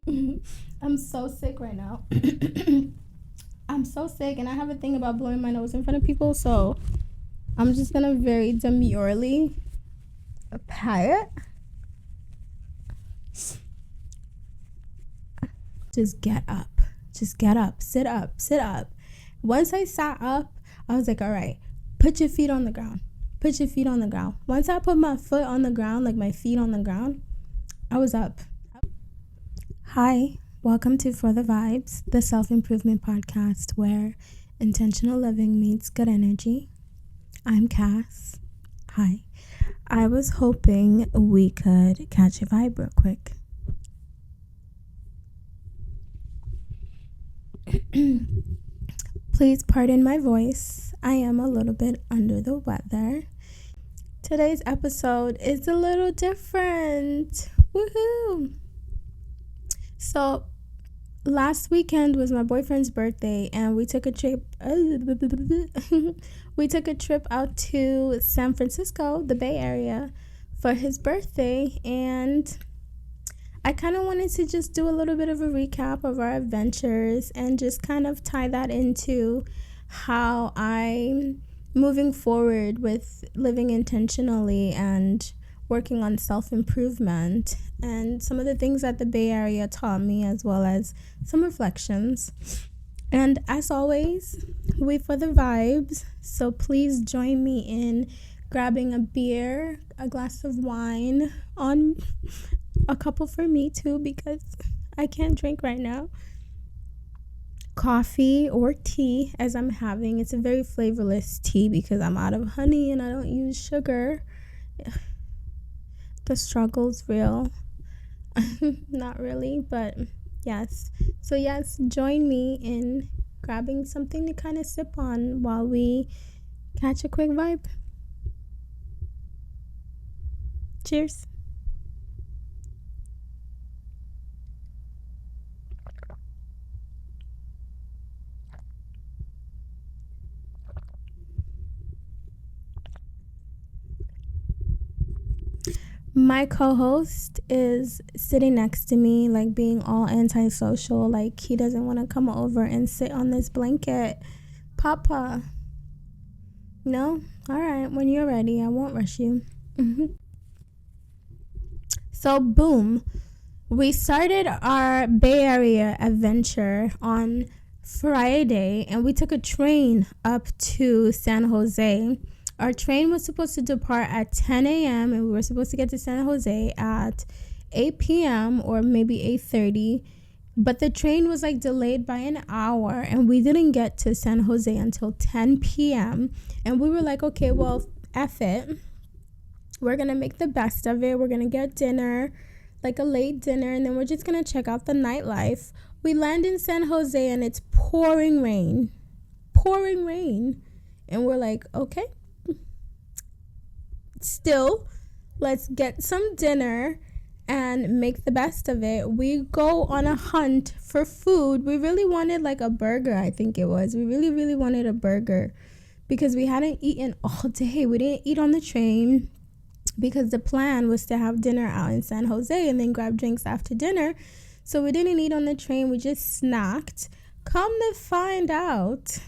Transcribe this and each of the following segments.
I'm so sick right now. I'm so sick, and I have a thing about blowing my nose in front of people, so I'm just gonna very demurely pat it. Just get up. Just get up. Sit up. Sit up. Once I sat up, I was like, all right, put your feet on the ground. Put your feet on the ground. Once I put my foot on the ground, like my feet on the ground, I was up. Hi, welcome to For the Vibes, the self improvement podcast where intentional living meets good energy. I'm Cass. Hi. I was hoping we could catch a vibe real quick. Please pardon my voice. I am a little bit under the weather. Today's episode is a little different. Woohoo! So, last weekend was my boyfriend's birthday, and we took a trip. We took a trip out to San Francisco, the Bay Area, for his birthday, and I kind of wanted to just do a little bit of a recap of our adventures and just kind of tie that into how I'm moving forward with living intentionally and working on self-improvement and some of the things that the Bay Area taught me, as well as some reflections. And as always, we for the vibes, so please join me in grabbing a beer, a glass of wine, on a couple for me too, because I can't drink right now, coffee or tea, as I'm having. It's a very flavorless tea because I'm out of honey and I don't use sugar. The struggle's real. Not really, but yes. So yes, join me in grabbing something to kind of sip on while we catch a quick vibe. Cheers. My co-host is sitting next to me, like being all antisocial, like he doesn't want to come over and sit on this blanket. Papa. No? All right, when you're ready, I won't rush you. So, boom. We started our Bay Area adventure on Friday, and we took a train up to San Jose. Our train was supposed to depart at 10 a.m. and we were supposed to get to San Jose at 8 p.m. or maybe 8:30. But the train was like delayed by an hour, and we didn't get to San Jose until 10 p.m. And we were like, okay, well, F it. We're going to make the best of it. We're going to get dinner, like a late dinner, and then we're just going to check out the nightlife. We land in San Jose and it's pouring rain. Pouring rain. And we're like, okay. Still, let's get some dinner and make the best of it. We go on a hunt for food. We really wanted like a burger, I think it was. We really, really wanted a burger because we hadn't eaten all day. We didn't eat on the train because the plan was to have dinner out in San Jose and then grab drinks after dinner. So we didn't eat on the train. We just snacked. Come to find out,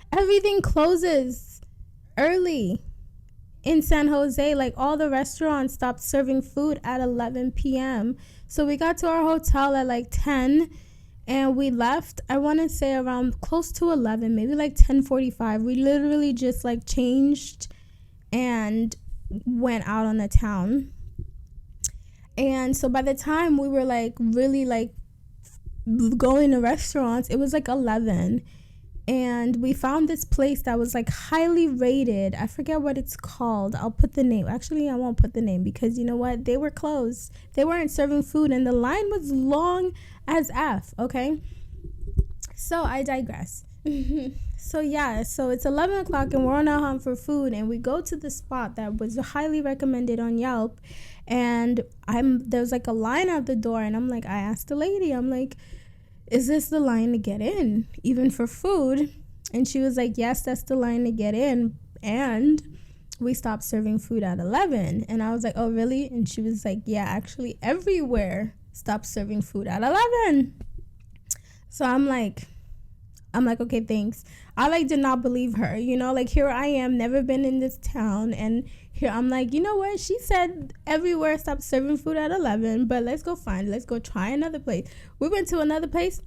everything closes early in San Jose. Like all the restaurants stopped serving food at 11 p.m. So we got to our hotel at like 10 and we left, I want to say around close to 11, maybe like 10:45. We literally just like changed and went out on the town. And so by the time we were like really like going to restaurants, it was like 11. And we found this place that was like highly rated. I forget what it's called. I'll put the name. Actually, I won't put the name because you know what? They were closed. They weren't serving food and the line was long as F, okay? So I digress. So it's 11 o'clock and we're on a hunt for food, and we go to the spot that was highly recommended on Yelp, and there's like a line out the door, and I asked the lady, I'm like, is this the line to get in, even for food? And she was like, yes, that's the line to get in. And we stopped serving food at 11. And I was like, oh, really? And she was like, yeah, actually, everywhere stopped serving food at 11. So I'm like, okay, thanks. I like did not believe her, you know, like here I am, never been in this town, and here I'm like, you know what? She said everywhere stopped serving food at 11, but let's go try another place. We went to another place,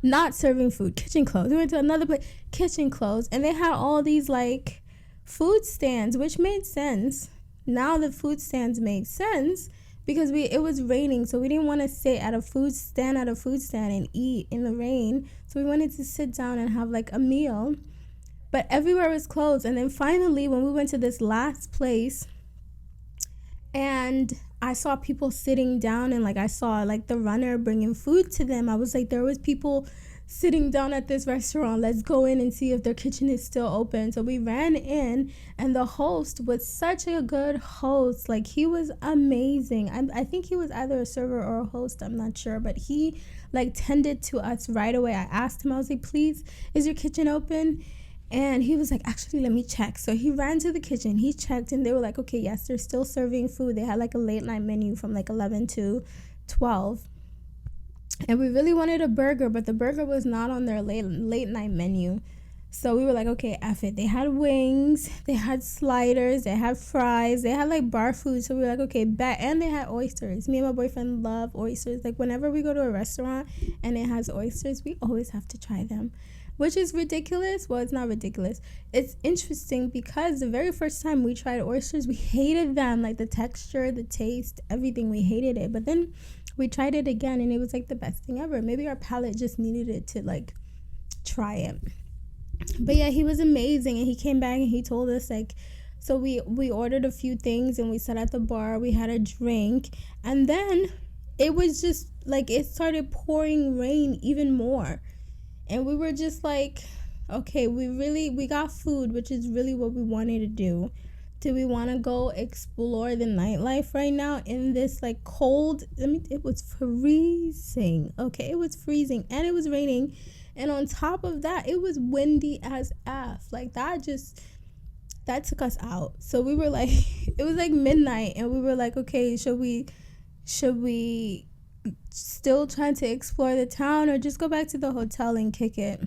not serving food, kitchen closed. We went to another place, kitchen closed, and they had all these like food stands, which made sense. Now the food stands made sense because it was raining, so we didn't want to sit at a food stand and eat in the rain. So we wanted to sit down and have like a meal, but everywhere was closed. And then finally, when we went to this last place, and I saw people sitting down, and like I saw like the runner bringing food to them, I was like, there was people sitting down at this restaurant. Let's go in and see if their kitchen is still open. So we ran in, and the host was such a good host. Like, he was amazing. I think he was either a server or a host, I'm not sure, but he like tended to us right away. I asked him, I was like, please, is your kitchen open? And he was like, actually, let me check. So he ran to the kitchen, he checked, and they were like, okay, yes, they're still serving food. They had like a late night menu from like 11 to 12. And we really wanted a burger, but the burger was not on their late night menu. So we were like, okay, F it. They had wings, they had sliders, they had fries, they had like bar food. So we were like, okay, bet. And they had oysters. Me and my boyfriend love oysters. Like, whenever we go to a restaurant and it has oysters, we always have to try them, which is ridiculous. Well, it's not ridiculous. It's interesting because the very first time we tried oysters, we hated them. Like, the texture, the taste, everything, we hated it. But then we tried it again, and it was like the best thing ever. Maybe our palate just needed it to like try it. But yeah, he was amazing, and he came back and he told us like, so we ordered a few things, and we sat at the bar, we had a drink, and then it was just like it started pouring rain even more. And we were just like, okay, we got food, which is really what we wanted to do. Do we want to go explore the nightlife right now in this like cold? I mean, it was freezing. Okay, it was freezing, and it was raining, and on top of that, it was windy as F. Like, that took us out. So we were like, it was like midnight, and we were like, okay, should we still try to explore the town, or just go back to the hotel and kick it?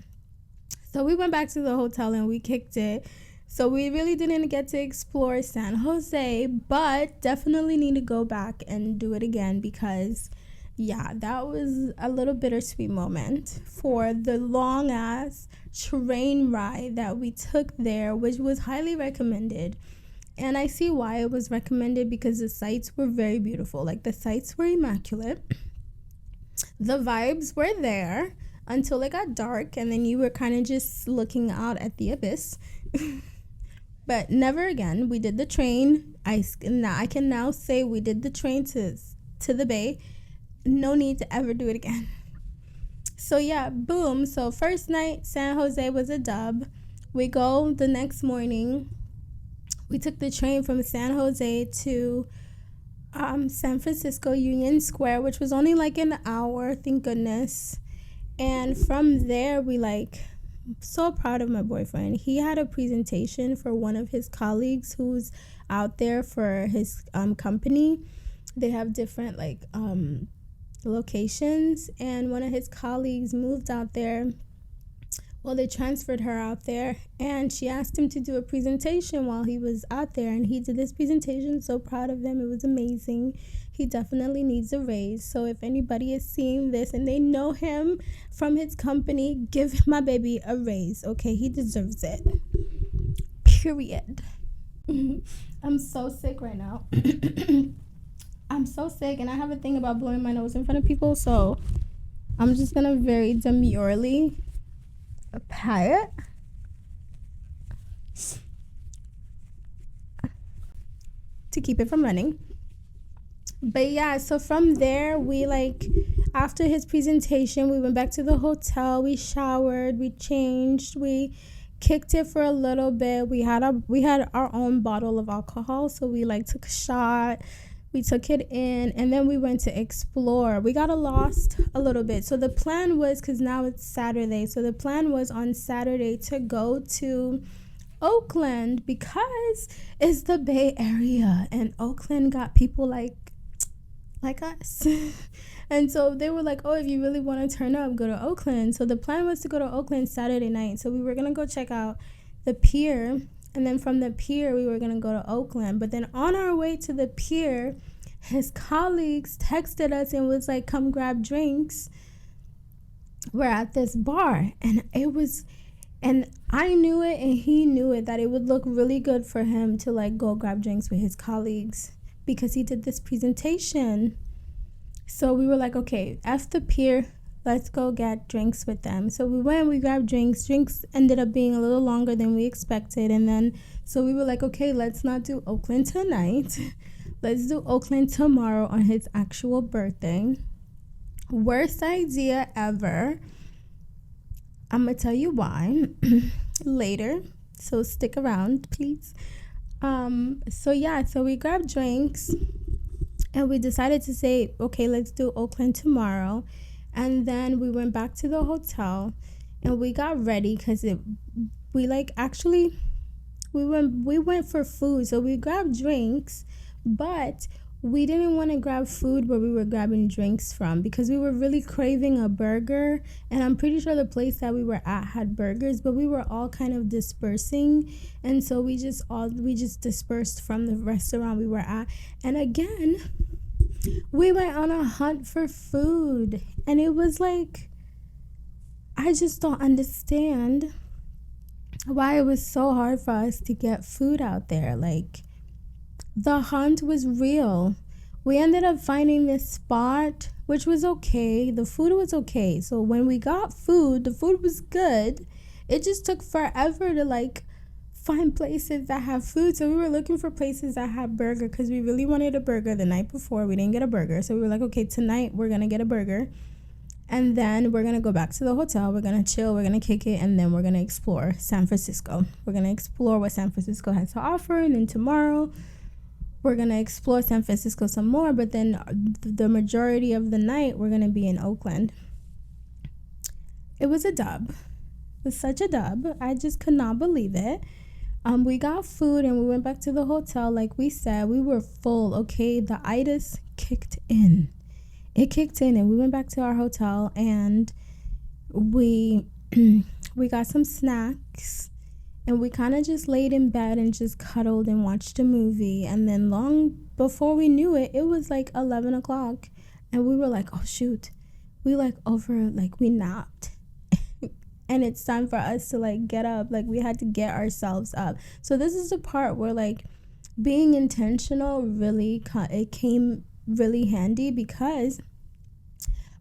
So we went back to the hotel and we kicked it. So we really didn't get to explore San Jose, but definitely need to go back and do it again, because yeah, that was a little bittersweet moment for the long ass train ride that we took there, which was highly recommended. And I see why it was recommended, because the sights were very beautiful. Like, the sights were immaculate. The vibes were there until it got dark, and then you were kind of just looking out at the abyss. But never again. We did the train. I can now say we did the train to the bay. No need to ever do it again. So yeah, boom. So first night, San Jose was a dub. We go the next morning. We took the train from San Jose to San Francisco Union Square, which was only like an hour, thank goodness. And from there, we like, so proud of my boyfriend. He had a presentation for one of his colleagues who's out there for his company. They have different like locations, and one of his colleagues moved out there. Well, they transferred her out there, and she asked him to do a presentation while he was out there, and he did this presentation. So proud of him. It was amazing. He definitely needs a raise. So if anybody is seeing this and they know him from his company, give my baby a raise, okay? He deserves it. Period. I'm so sick right now. I'm so sick, and I have a thing about blowing my nose in front of people, so I'm just gonna very demurely pat it to keep it from running. But yeah, so from there, we like, after his presentation, we went back to the hotel, we showered, we changed, we kicked it for a little bit. We had our own bottle of alcohol, so we like took a shot, we took it in, and then we went to explore. We got lost a little bit. So the plan was, because now it's Saturday, so the plan was on Saturday to go to Oakland because it's the Bay Area, and Oakland got people like us. And so they were like, oh, if you really want to turn up, go to Oakland. So the plan was to go to Oakland Saturday night. So we were going to go check out the pier. And then from the pier, we were going to go to Oakland. But then on our way to the pier, his colleagues texted us and was like, come grab drinks. We're at this bar. And I knew it and he knew it, that it would look really good for him to like go grab drinks with his colleagues because he did this presentation. So we were like, okay, F the pier, let's go get drinks with them. So we went, we grabbed drinks. Drinks ended up being a little longer than we expected. And then, so we were like, okay, let's not do Oakland tonight. Let's do Oakland tomorrow on his actual birthday. Worst idea ever. I'm going to tell you why later. So stick around, please. So we grabbed drinks. And we decided to say, okay, let's do Oakland tomorrow. And then we went back to the hotel and we got ready because we went for food. So we grabbed drinks, but we didn't want to grab food where we were grabbing drinks from because we were really craving a burger. And I'm pretty sure the place that we were at had burgers, but we were all kind of dispersing. And so we just dispersed from the restaurant we were at. And again, we went on a hunt for food. And it was like, I just don't understand why it was so hard for us to get food out there. Like, the hunt was real. We ended up finding this spot, which was okay. The food was okay. So when we got food, the food was good. It just took forever to like find places that have food. So we were looking for places that had burger because we really wanted a burger. The night before we didn't get a burger. So we were like, okay, tonight we're going to get a burger. And then we're going to go back to the hotel. We're going to chill. We're going to kick it. And then we're going to explore San Francisco. We're going to explore what San Francisco has to offer. And then tomorrow we're going to explore San Francisco some more. But then the majority of the night, we're going to be in Oakland. It was a dub. It was such a dub. I just could not believe it. We got food and we went back to the hotel. Like we said, we were full. Okay, the itis kicked in. It kicked in and we went back to our hotel and we got some snacks. And we kind of just laid in bed and just cuddled and watched a movie. And then long before we knew it, it was like 11 o'clock. And we were like, oh, shoot. We we napped. And it's time for us to like get up. Like we had to get ourselves up. So this is the part where like being intentional it came really handy because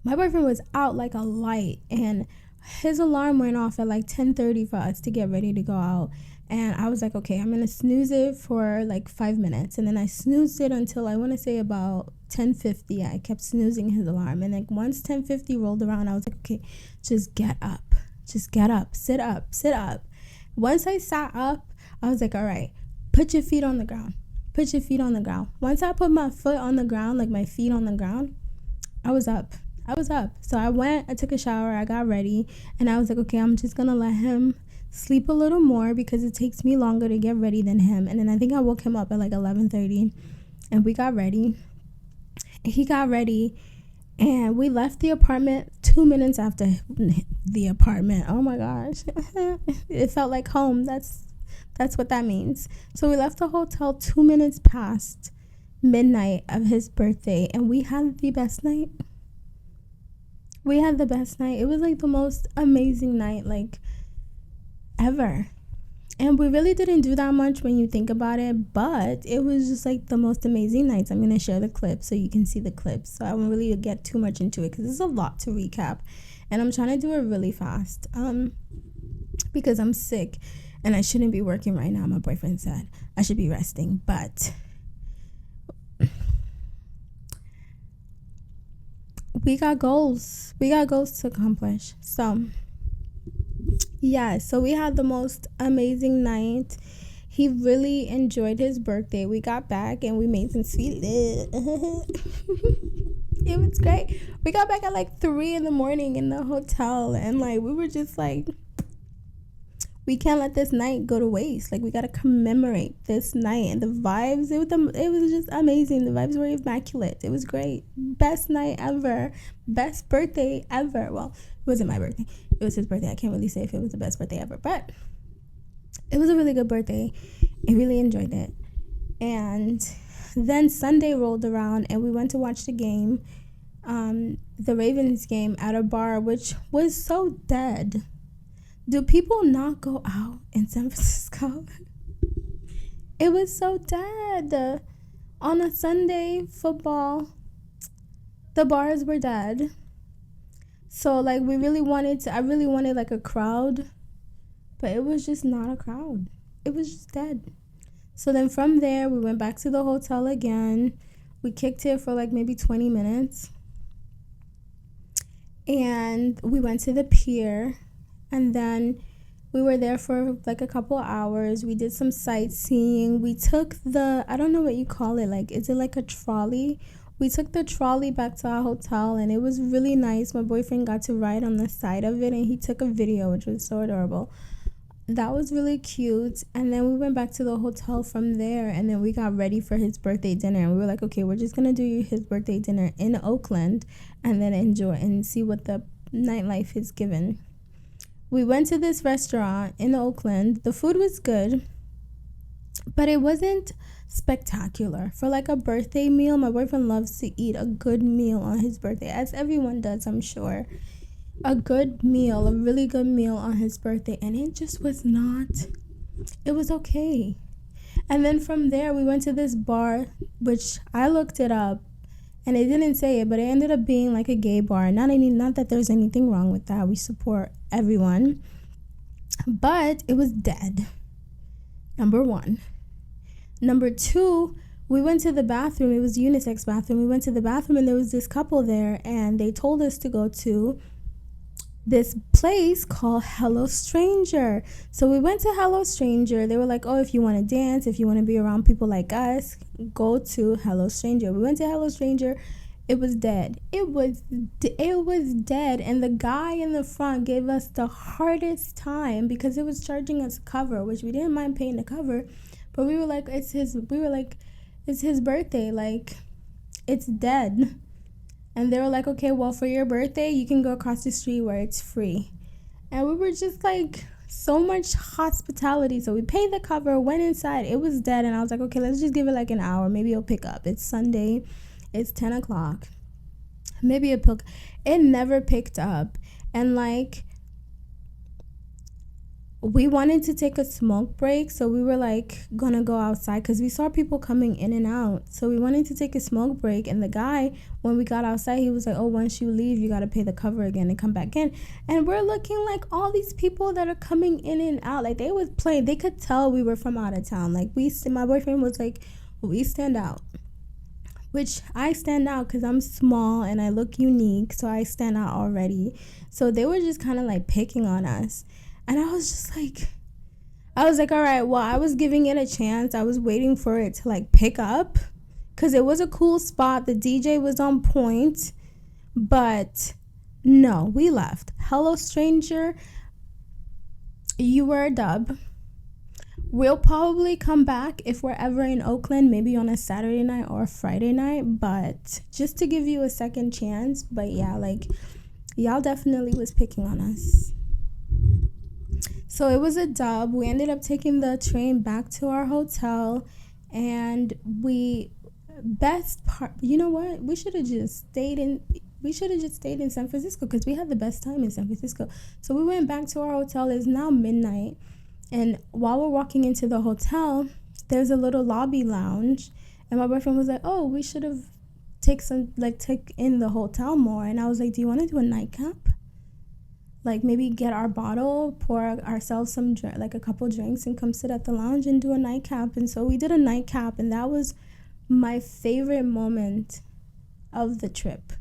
my boyfriend was out like a light and his alarm went off at like 10:30 for us to get ready to go out. And I was like, okay, I'm going to snooze it for like 5 minutes. And then I snoozed it until I want to say about 10:50. I kept snoozing his alarm. And like once 10:50 rolled around, I was like, okay, just get up. Just get up. Sit up. Sit up. Once I sat up, I was like, all right, put your feet on the ground. Put your feet on the ground. Once I put my foot on the ground, like my feet on the ground, I was up. So I took a shower, I got ready, and I was like, okay, I'm just gonna let him sleep a little more because it takes me longer to get ready than him. And then I think I woke him up at like 11:30 and we got ready. He got ready and we left the apartment 2 minutes after the apartment. Oh my gosh. It felt like home. That's what that means. So we left the hotel 2 minutes past midnight of his birthday and we had the best night. It was like the most amazing night like ever. And we really didn't do that much when you think about it, but it was just like the most amazing nights. I'm going to share the clip so you can see the clips. So I won't really get too much into it because there's a lot to recap. And I'm trying to do it really fast because I'm sick and I shouldn't be working right now. My boyfriend said I should be resting, but we got goals to accomplish. So so we had the most amazing night. He really enjoyed his birthday. We got back and we made some sweet it was great. We got back at like 3 a.m. in the hotel and like we we can't let this night go to waste. Like, we gotta commemorate this night. And the vibes, it was just amazing. The vibes were immaculate. It was great. Best night ever. Best birthday ever. Well, it wasn't my birthday, it was his birthday. I can't really say if it was the best birthday ever, but it was a really good birthday. I really enjoyed it. And then Sunday rolled around and we went to watch the game, the Ravens game, at a bar, which was so dead. Do people not go out in San Francisco? It was so dead. On a Sunday football, the bars were dead. So like I really wanted like a crowd, but it was just not a crowd. It was just dead. So then from there, we went back to the hotel again. We kicked it for like maybe 20 minutes. And we went to the pier. And then we were there for like a couple hours. We did some sightseeing. We took I don't know what you call it. Like, is it like a trolley? We took the trolley back to our hotel and it was really nice. My boyfriend got to ride on the side of it and he took a video, which was so adorable. That was really cute. And then we went back to the hotel from there and then we got ready for his birthday dinner. And we were like, okay, we're just going to do his birthday dinner in Oakland and then enjoy and see what the nightlife is given. We went to this restaurant in Oakland. The food was good, but it wasn't spectacular. For like a birthday meal, my boyfriend loves to eat a good meal on his birthday, as everyone does, I'm sure. A good meal, a really good meal on his birthday, and it just was not, it was okay. And then from there, we went to this bar, which I looked it up, and it didn't say it, but it ended up being like a gay bar. Not that there's anything wrong with that. We support everyone. But it was dead. Number one. Number two, we went to the bathroom. It was a unisex bathroom. We went to the bathroom and there was this couple there and they told us to go to this place called Hello Stranger. So we went to Hello Stranger. They were like, oh, if you want to dance, if you want to be around people like us, go to Hello Stranger. We went to Hello Stranger. It was dead. It was dead. And the guy in the front gave us the hardest time because it was charging us a cover, which we didn't mind paying the cover. But we were like, it's his birthday. Like, it's dead. And they were like, okay, well, for your birthday, you can go across the street where it's free. And we were just like, so much hospitality. So we paid the cover, went inside. It was dead. And I was like, okay, let's just give it like an hour. Maybe it'll pick up. It's Sunday. It's 10 o'clock. Maybe it never picked up. And like, we wanted to take a smoke break, so we were like gonna go outside because we saw people coming in and out. So we wanted to take a smoke break, and the guy, when we got outside, he was like, oh, once you leave you gotta pay the cover again and come back in. And we're looking like all these people that are coming in and out, like they was playing. They could tell we were from out of town. Like, my boyfriend was like, we stand out, which I stand out because I'm small and I look unique, so I stand out already. So they were just kind of like picking on us. And I was like, all right, well, I was giving it a chance. I was waiting for it to like pick up because it was a cool spot. The DJ was on point, but no, we left. Hello Stranger, you were a dub. We'll probably come back if we're ever in Oakland, maybe on a Saturday night or a Friday night, but just to give you a second chance. But yeah, like, y'all definitely was picking on us. So it was a dub. We ended up taking the train back to our hotel, and best part, you know what? We should have just stayed in San Francisco because we had the best time in San Francisco. So we went back to our hotel. It's now midnight, and while we're walking into the hotel, there's a little lobby lounge, and my boyfriend was like, "Oh, we should have take in the hotel more." And I was like, "Do you want to do a nightcap? Like, maybe get our bottle, pour ourselves some like a couple drinks, and come sit at the lounge and do a nightcap." And so we did a nightcap, and that was my favorite moment of the trip.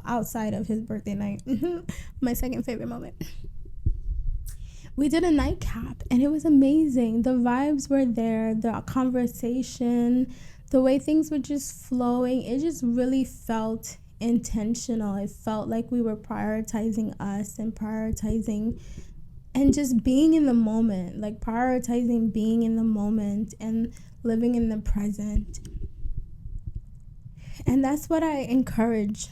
Outside of his birthday night, my second favorite moment. We did a nightcap, and it was amazing. The vibes were there, the conversation, the way things were just flowing. It just really felt intentional. It felt like we were prioritizing us and and just being in the moment, like prioritizing being in the moment and living in the present. And that's what I encourage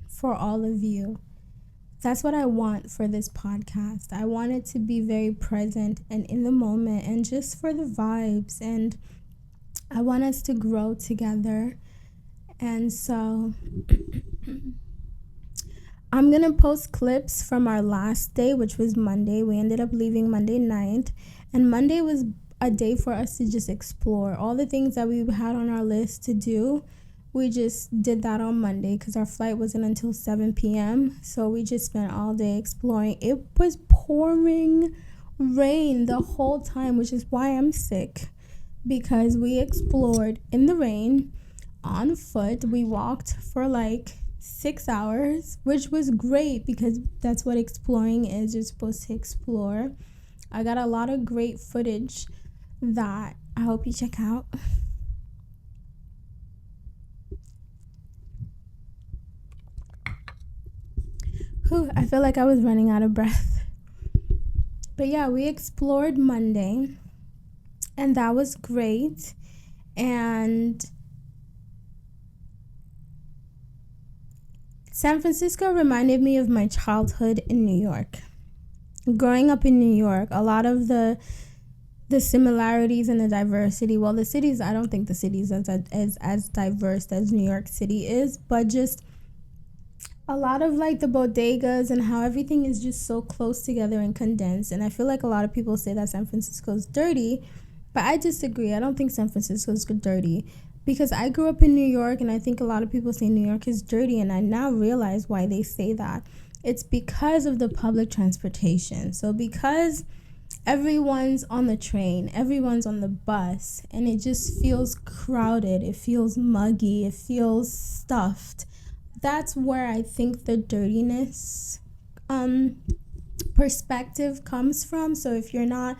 for all of you. That's what I want for this podcast. I want it to be very present and in the moment and just for the vibes. And I want us to grow together. And so I'm going to post clips from our last day, which was Monday. We ended up leaving Monday night. And Monday was a day for us to just explore all the things that we had on our list to do. We just did that on Monday because our flight wasn't until 7 p.m. So we just spent all day exploring. It was pouring rain the whole time, which is why I'm sick, because we explored in the rain on foot. We walked for like 6 hours, which was great because that's what exploring is. You're supposed to explore. I got a lot of great footage that I hope you check out. I feel like I was running out of breath. But yeah, we explored Monday, and that was great. And San Francisco reminded me of my childhood in New York. Growing up in New York, a lot of the similarities and the diversity, well, the cities, I don't think the cities as diverse as New York City is, but just a lot of like the bodegas and how everything is just so close together and condensed. And I feel like a lot of people say that San Francisco is dirty, but I disagree. I don't think San Francisco is dirty because I grew up in New York, and I think a lot of people say New York is dirty, and I now realize why they say that. It's because of the public transportation. So because everyone's on the train, everyone's on the bus, and it just feels crowded, it feels muggy, it feels stuffed. That's where I think the dirtiness perspective comes from. So if you're not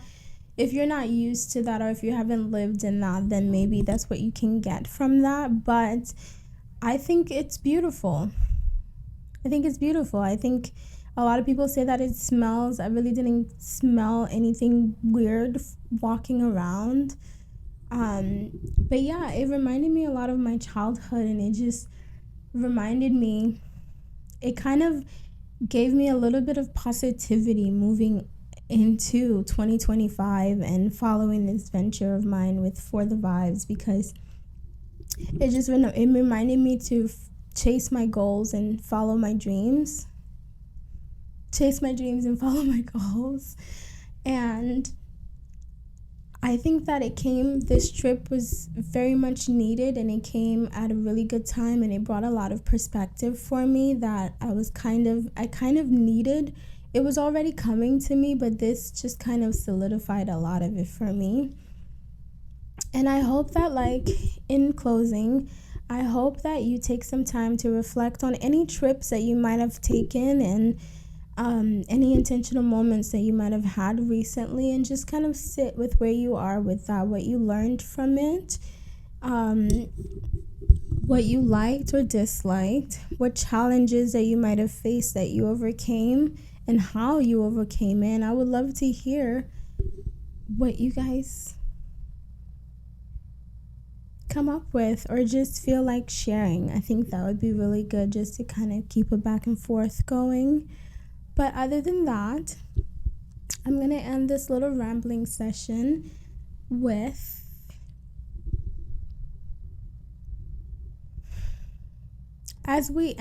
used to that, or if you haven't lived in that, then maybe that's what you can get from that. But I think it's beautiful. I think a lot of people say that it smells. I really didn't smell anything weird walking around. But yeah, it reminded me a lot of my childhood, and it just reminded me, it kind of gave me a little bit of positivity moving into 2025 and following this venture of mine with For the Vibes, because it reminded me to chase my goals and follow my dreams. Chase my dreams and follow my goals. And I think that this trip was very much needed, and it came at a really good time, and it brought a lot of perspective for me that I kind of needed. It was already coming to me, but this just kind of solidified a lot of it for me. And I hope that, like, in closing, I hope that you take some time to reflect on any trips that you might have taken, and any intentional moments that you might have had recently, and just kind of sit with where you are with that, what you learned from it, what you liked or disliked, what challenges that you might have faced that you overcame, and how you overcame it. And I would love to hear what you guys come up with, or just feel like sharing. I think that would be really good, just to kind of keep a back and forth going. But other than that, I'm going to end this little rambling session with as we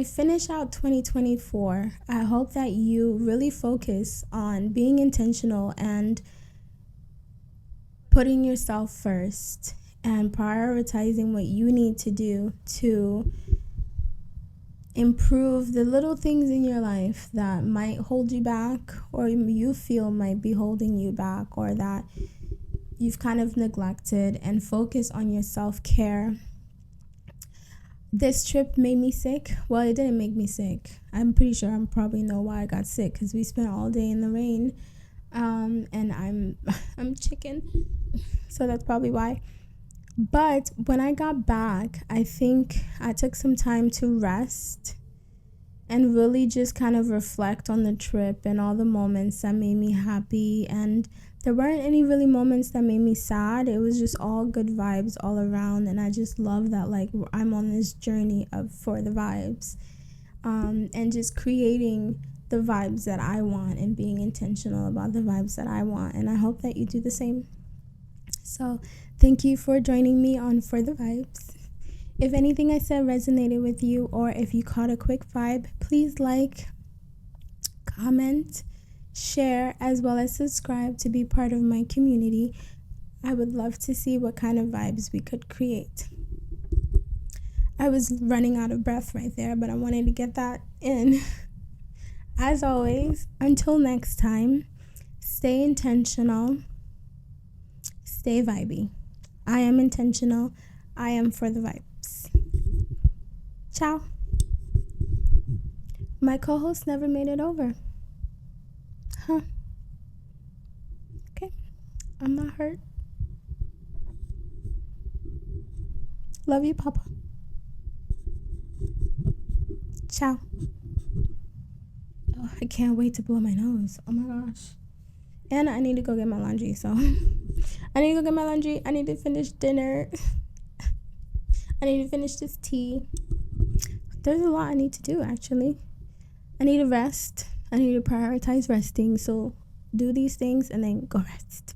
finish out 2024, I hope that you really focus on being intentional and putting yourself first and prioritizing what you need to do to improve the little things in your life that might hold you back, or you feel might be holding you back, or that you've kind of neglected, and focus on your self-care. This trip made me sick. Well, it didn't make me sick. I'm pretty sure I probably know why I got sick, because we spent all day in the rain, and I'm chicken, so that's probably why. But when I got back, I think I took some time to rest and really just kind of reflect on the trip and all the moments that made me happy. And there weren't any really moments that made me sad. It was just all good vibes all around, and I just love that, like, I'm on this journey of for the vibes, and just creating the vibes that I want and being intentional about the vibes that I want. And I hope that you do the same. So thank you for joining me on For the Vibes. If anything I said resonated with you, or if you caught a quick vibe, please like, comment, share, as well as subscribe to be part of my community. I would love to see what kind of vibes we could create. I was running out of breath right there, but I wanted to get that in. As always, until next time, stay intentional, stay vibey. I am intentional. I am for the vibes. Ciao. My co-host never made it over. Huh. Okay. I'm not hurt. Love you, Papa. Ciao. Oh, I can't wait to blow my nose. Oh my gosh. And I need to go get my laundry, so I need to go get my laundry. I need to finish dinner. I need to finish this tea. There's a lot I need to do, actually. I need to rest. I need to prioritize resting. So do these things and then go rest.